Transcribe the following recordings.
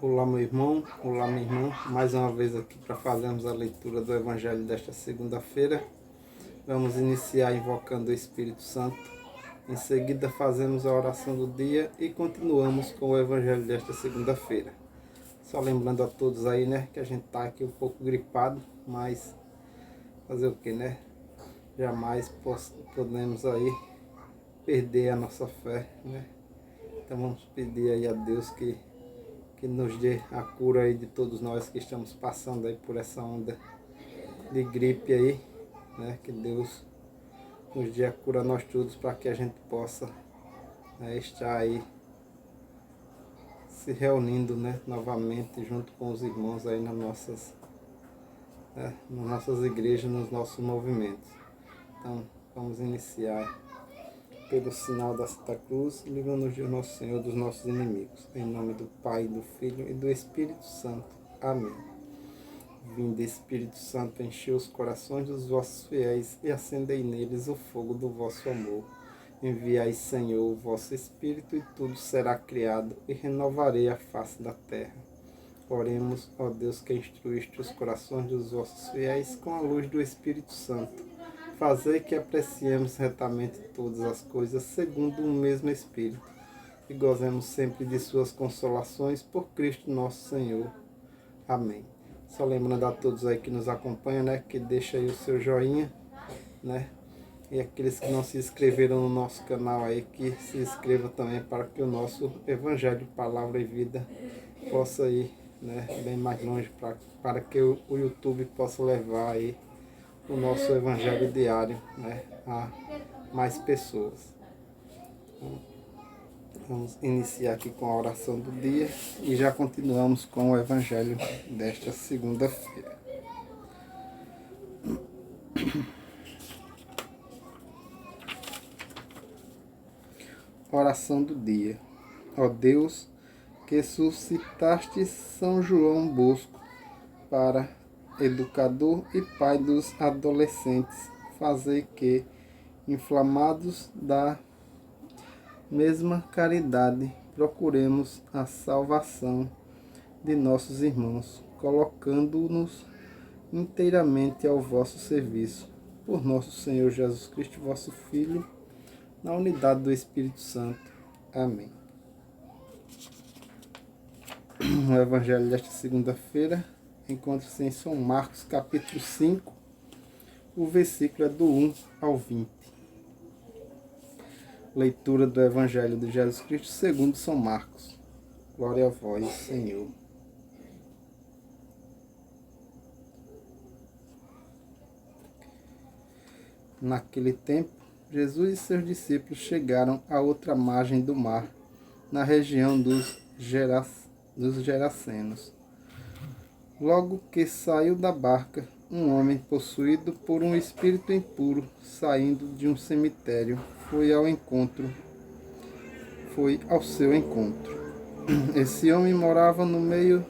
Olá, meu irmão, olá, minha irmã. Mais uma vez aqui para fazermos a leitura do Evangelho desta segunda-feira. Vamos iniciar invocando o Espírito Santo. Em seguida, fazemos a oração do dia e continuamos com o Evangelho desta segunda-feira. Só lembrando a todos aí, né, que a gente tá aqui um pouco gripado, mas fazer o que, né? Jamais podemos aí perder a nossa fé, né? Então vamos pedir aí a Deus que nos dê a cura aí de todos nós que estamos passando aí por essa onda de gripe aí, né? Que Deus nos dê a cura a nós todos para que a gente possa, né, estar aí se reunindo, né, novamente junto com os irmãos aí nas nossas igrejas, nos nossos movimentos. Então vamos iniciar pelo sinal da Santa Cruz, livra-nos de nosso Senhor dos nossos inimigos. Em nome do Pai, do Filho e do Espírito Santo. Amém. Vinde, Espírito Santo, enchei os corações dos vossos fiéis e acendei neles o fogo do vosso amor. Enviai, Senhor, o vosso Espírito e tudo será criado e renovarei a face da terra. Oremos, ó Deus, que instruíste os corações dos vossos fiéis com a luz do Espírito Santo. Fazei que apreciemos retamente todas as coisas segundo o mesmo Espírito e gozemos sempre de suas consolações por Cristo nosso Senhor. Amém. Só lembrando a todos aí que nos acompanham, né, que deixa aí o seu joinha, né, e aqueles que não se inscreveram no nosso canal aí, que se inscrevam também para que o nosso Evangelho, Palavra e Vida possa ir, né, bem mais longe, para que o YouTube possa levar aí o nosso Evangelho diário, né, a mais pessoas. Então, vamos iniciar aqui com a oração do dia e já continuamos com o Evangelho desta segunda-feira. Oração do dia. Ó Deus, que suscitaste São João Bosco para educador e pai dos adolescentes, fazei que, inflamados da mesma caridade, procuremos a salvação de nossos irmãos, colocando-nos inteiramente ao vosso serviço. Por nosso Senhor Jesus Cristo, vosso Filho, na unidade do Espírito Santo. Amém. O Evangelho desta segunda-feira encontra-se em São Marcos, capítulo 5, o versículo é do 1 ao 20. Leitura do Evangelho de Jesus Cristo segundo São Marcos. Glória a vós, Senhor. Naquele tempo, Jesus e seus discípulos chegaram à outra margem do mar, na região dos Gerasenos. Logo que saiu da barca, um homem possuído por um espírito impuro, saindo de um cemitério, foi ao seu encontro. Esse homem morava no meio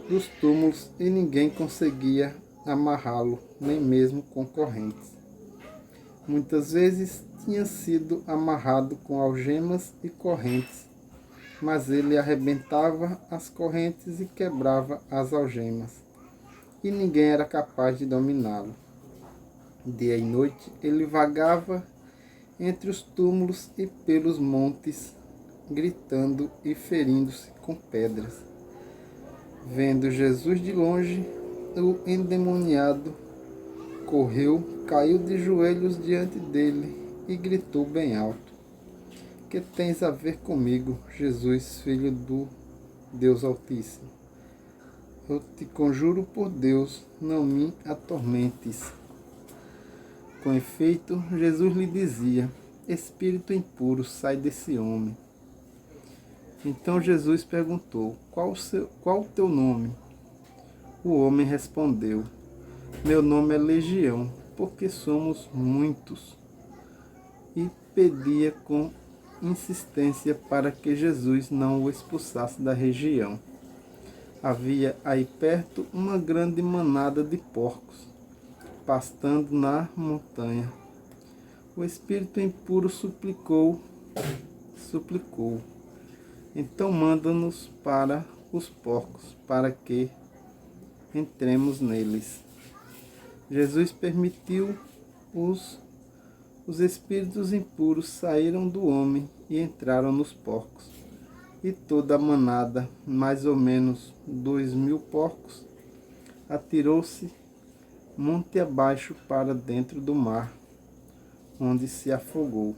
dos túmulos e ninguém conseguia amarrá-lo, nem mesmo com correntes. Muitas vezes tinha sido amarrado com algemas e correntes, mas ele arrebentava as correntes e quebrava as algemas, e ninguém era capaz de dominá-lo. Dia e noite ele vagava entre os túmulos e pelos montes, gritando e ferindo-se com pedras. Vendo Jesus de longe, o endemoniado correu, caiu de joelhos diante dele e gritou bem alto: Que tens a ver comigo, Jesus, Filho do Deus Altíssimo? Eu te conjuro por Deus, não me atormentes. Com efeito, Jesus lhe dizia: Espírito impuro, sai desse homem. Então Jesus perguntou: Qual o teu nome? O homem respondeu: Meu nome é Legião, porque somos muitos. E pedia com insistência para que Jesus não o expulsasse da região. Havia aí perto uma grande manada de porcos, pastando na montanha. O espírito impuro suplicou: Então manda-nos para os porcos para que entremos neles. Jesus permitiu os espíritos impuros saíram do homem e entraram nos porcos. E toda a manada, mais ou menos 2.000 porcos, atirou-se monte abaixo para dentro do mar, onde se afogou.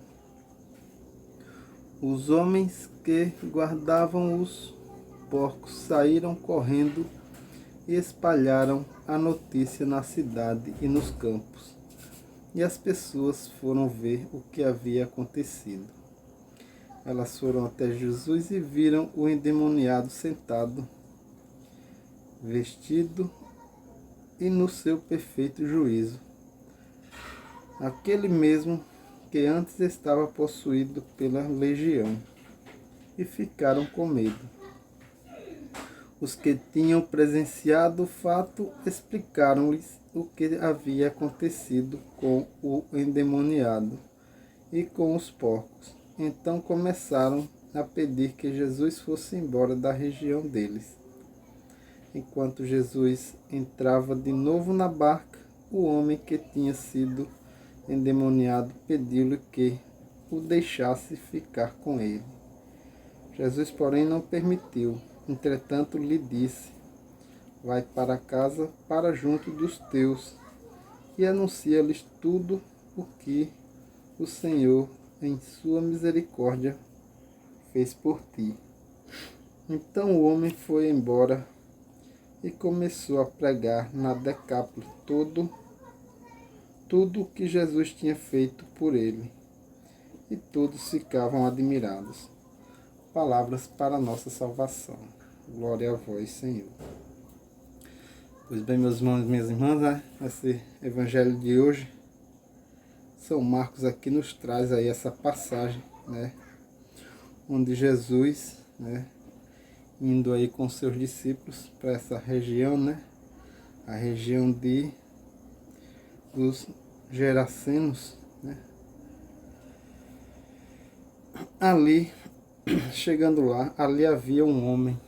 Os homens que guardavam os porcos saíram correndo e espalharam a notícia na cidade e nos campos. E as pessoas foram ver o que havia acontecido. Elas foram até Jesus e viram o endemoniado sentado, vestido e no seu perfeito juízo. Aquele mesmo que antes estava possuído pela legião, e ficaram com medo. Os que tinham presenciado o fato explicaram-lhes o que havia acontecido com o endemoniado e com os porcos. Então começaram a pedir que Jesus fosse embora da região deles. Enquanto Jesus entrava de novo na barca, o homem que tinha sido endemoniado pediu-lhe que o deixasse ficar com ele. Jesus, porém, não permitiu. Entretanto, lhe disse: vai para casa, para junto dos teus, e anuncia-lhes tudo o que o Senhor, em sua misericórdia, fez por ti. Então o homem foi embora e começou a pregar na Decápole tudo o que Jesus tinha feito por ele. E todos ficavam admirados. Palavras para a nossa salvação. Glória a vós, Senhor. Pois bem, meus irmãos e minhas irmãs, esse evangelho de hoje, São Marcos aqui nos traz aí essa passagem, onde Jesus, indo aí com seus discípulos para essa região, a região dos Gerasenos, ali, chegando lá, ali havia um homem,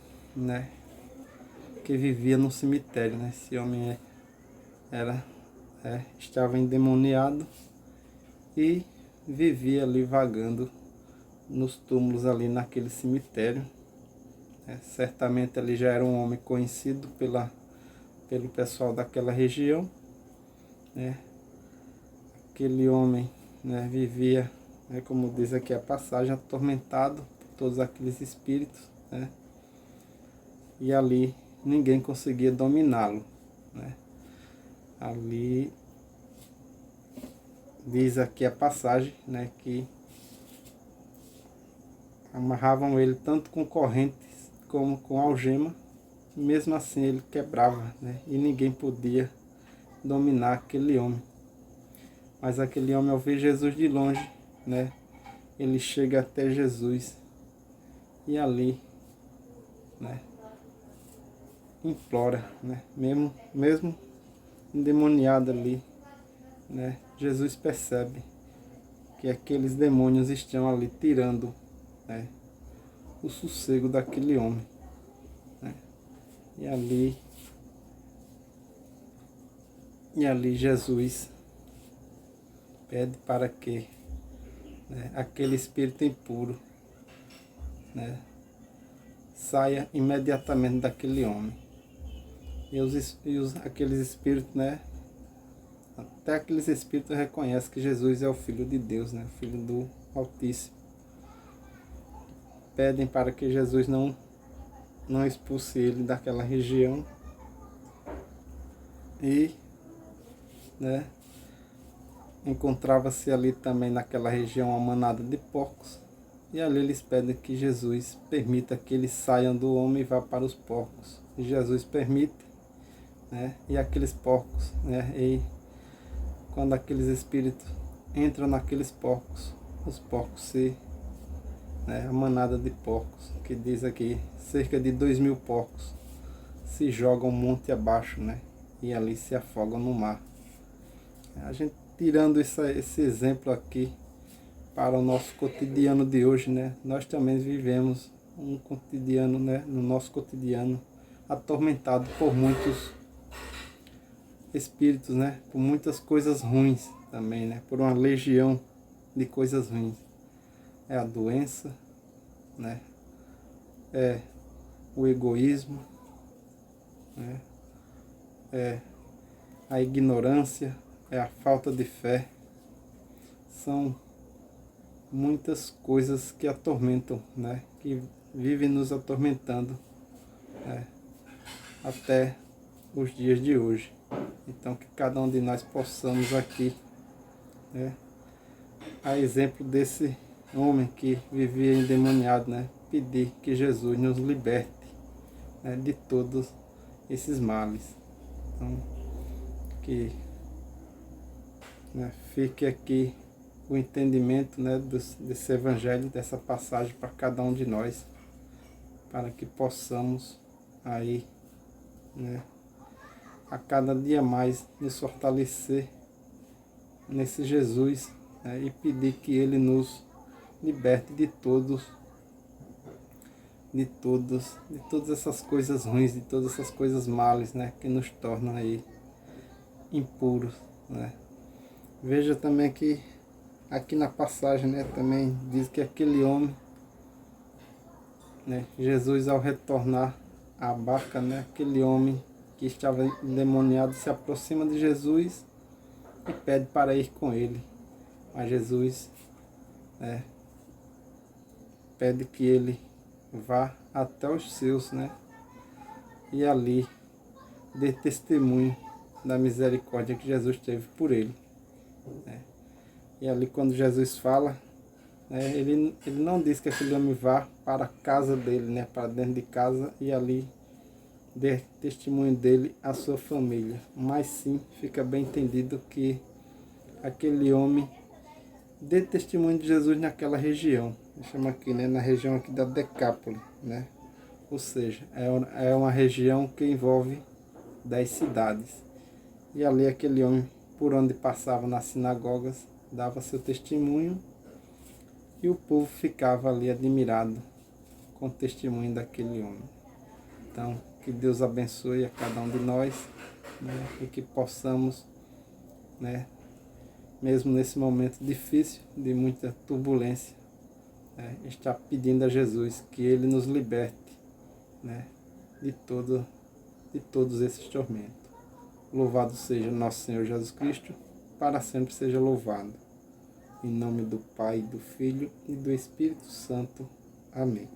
que vivia no cemitério, Esse homem estava endemoniado e vivia ali vagando nos túmulos ali naquele cemitério. Certamente ele já era um homem conhecido pelo pessoal daquela região. Aquele homem vivia, como diz aqui a passagem, atormentado por todos aqueles espíritos, e ali ninguém conseguia dominá-lo. Ali diz aqui a passagem, que amarravam ele tanto com correntes como com algema, mesmo assim ele quebrava, e ninguém podia dominar aquele homem. Mas aquele homem, ao ver Jesus de longe, ele chega até Jesus e ali, implora, mesmo endemoniado ali, Jesus percebe que aqueles demônios estão ali tirando, o sossego daquele homem, e ali Jesus pede para que aquele espírito impuro saia imediatamente daquele homem. E aqueles espíritos, até aqueles espíritos reconhecem que Jesus é o Filho de Deus, o Filho do Altíssimo. Pedem para que Jesus não expulse ele daquela região. E encontrava-se ali também naquela região uma manada de porcos. E ali eles pedem que Jesus permita que eles saiam do homem e vá para os porcos. E Jesus permite, e aqueles porcos, e quando aqueles espíritos entram naqueles porcos, os porcos a manada de porcos, que diz aqui, cerca de 2.000 porcos, se jogam monte abaixo, e ali se afogam no mar. A gente tirando esse exemplo aqui para o nosso cotidiano de hoje, nós também vivemos um cotidiano, né, no nosso cotidiano, atormentado por muitos espíritos, né, por muitas coisas ruins também, né, por uma legião de coisas ruins. É a doença, né, é o egoísmo, né, é a ignorância, é a falta de fé. São muitas coisas que atormentam, né, que vivem nos atormentando, né, até os dias de hoje. Então que cada um de nós possamos aqui, né, a exemplo desse homem que vivia endemoniado, né, pedir que Jesus nos liberte, né, de todos esses males. Então que, né, fique aqui o entendimento, né, desse evangelho, dessa passagem para cada um de nós, para que possamos aí, né, a cada dia mais nos fortalecer nesse Jesus, né, e pedir que Ele nos liberte de todas essas coisas ruins, de todas essas coisas malas, né, que nos tornam aí impuros, né. Veja também que aqui na passagem, né, também diz que aquele homem, né, Jesus ao retornar à barca, né, aquele homem que estava endemoniado se aproxima de Jesus e pede para ir com ele. Mas Jesus, né, pede que ele vá até os seus, né, e ali dê testemunho da misericórdia que Jesus teve por ele, né. E ali quando Jesus fala, né, ele não diz que aquele homem vá para a casa dele, né, para dentro de casa e ali dê testemunho dele à sua família, mas sim fica bem entendido que aquele homem dê testemunho de Jesus naquela região, chama aqui, né, na região aqui da Decápole, né, ou seja, é uma região que envolve 10 cidades, e ali aquele homem, por onde passava nas sinagogas, dava seu testemunho, e o povo ficava ali admirado com o testemunho daquele homem. Então, que Deus abençoe a cada um de nós, né, e que possamos, né, mesmo nesse momento difícil, de muita turbulência, né, estar pedindo a Jesus que Ele nos liberte, né, de todos esses tormentos. Louvado seja nosso Senhor Jesus Cristo, para sempre seja louvado. Em nome do Pai, do Filho e do Espírito Santo. Amém.